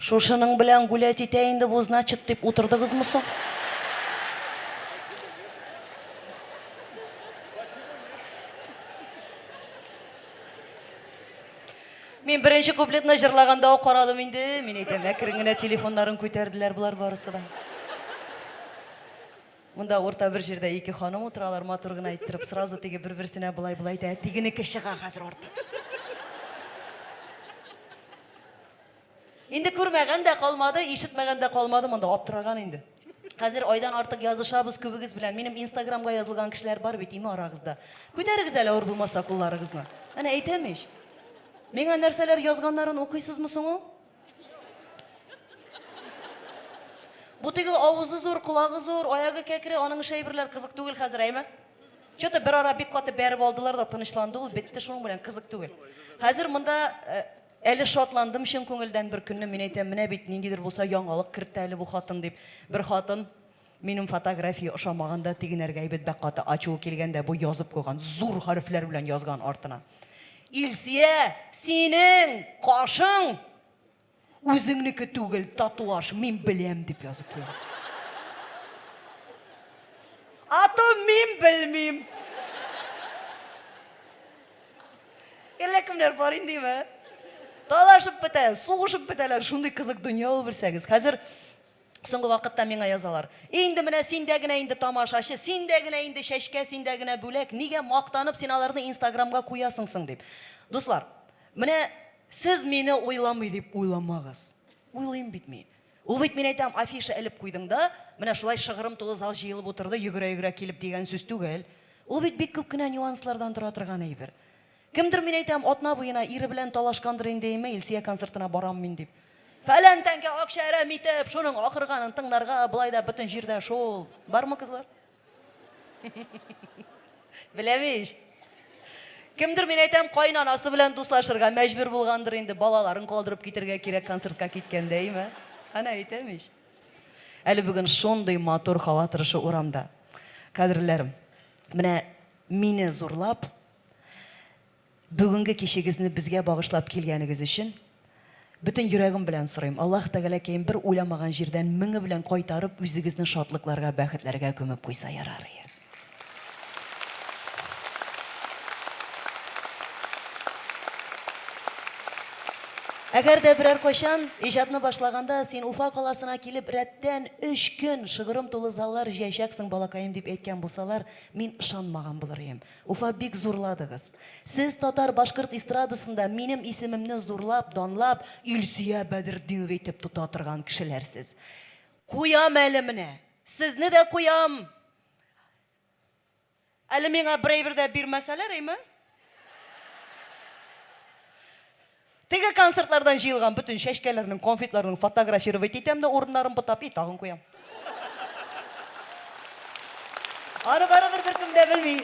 Шушының білән гулять етейін деп, о, значит, деп отырдығыз мұсың? Мен бірінші куплетіне жырлағанда қарадым енді. Мен айтам, әкіріңіне телефондарын көтерділер бұлар барысы да. Мұнда орта бір жерде екі ханым отыралар, матұрғын айттырып, сразу теге бір-бірсіне бұлай-бұлай да, тегінікі шыға қазір орта. Енді көрмеген де қалмады, ешітмеген де қалмады, мұнда аптыраған енді. Қазір айдан артық yazışабыз көбігіз білән. Менің инстаграмға yazылған кішілер бар бет, име арағызда. Көтерігіз әлі ауыр болмаса құлларығызына. Әне әйтемеш. Менің нәрселер yazғандарын оқисыз мұсың о? Бұтығы ауызы зор, құлағы зор, аяғы кәкірі, оның шайбірлер қызық түгіл қазір әйме? Чөті бір ара бек қаты бәрі болдылар да тынышланды ол, бетті шоң білен қызық түгіл. Қазір мұнда әлі шотландым шын көңілден бір күнні мен айтам, міне бет нендедір болса яңалық кіртті әлі бұл қатын деп. Бір қатын менің фотография ұшамағанда тегінерге әйбет бәк қаты ачуы келгенде бұл yazып қойған, зор харфлер білен yazған артына. Илсия, сенің қашың өзіңнікі түгіл татуаж мен білем деп yazып қойған. Ато мен білмейм. Кімдер бар енді ме? Талашып бітәлер, соғышып бітәлер, шындай қызық дүние ол білсәңіз. Қазір соңғы вақытта меңа язалар. Енді міне сендегіне енді тамашашы, сендегіне енді шәшке, сендегіне бөлек, неге мақтанып сен аларны инстаграмға қоясыңсың деп. Достар, міне сіз мені ойламай деп ойламағыз. Ойлайым бітмей. Ол бет мен айтам, афиша іліп қойдың да, міне шулай шығырым толы зал жиылып отырды, югіра-югіра келіп деген сөз түгел. Ол бет бек көп кіна нюанслардан тұра тұрған әйбір. Кімдір мен айтам, отна бұйына ирі білән талашқандыр ендейме, Илсия концертына барам мен деп. Фәлән тәнге ақшара метіп, шоның ақырғанын тыңдарға, бұлайда бүтін жерде шол. Бар ма қызлар? Білемеш. Кімдір мен айтам, қайнанасы білән дуслашырға мәжбүр болғандыр енді, балаларын қалдырып кетерге керек концертқа кеткендей ме? Ана айтамеш. Әлі бүгін шондай мотор хаватырышы орамда. Кадрлерім, міне мені зорлап, бүгінгі кешегізні бізге бағышлап келгенігіз үшін бүтін жүрегім білән сұрайым. Аллах тағала кейін бір ойламаған жерден міңі білән қайтарып, өзігіздің шатлықларға, бәхітлерге көміп қойса ярар. Әгер де бірер қошан ижадны башлағанда сен Уфа қаласына келіп рәттен 3 күн шығырым толы заллар жайшақсың балақайым деп әйткен болсалар, мен ышанмаған болар ем. Уфа бек зорладығыз. Сіз татар башқұрт эстрадасында менің есімімні зорлап, донлап, Илсия Бәдірдинова етіп тұта тұрған кішілерсіз. Қоям әлі міне. Сізні де қоям. Әлі меңа бірейбірді бір мәселер емі? Теге концертлардан жиылған бүтін шәшкелерінің, конфетлерінің фотографировать етемді орындарын бұтап, тағын қоям. Ары бары бір кімде білмей.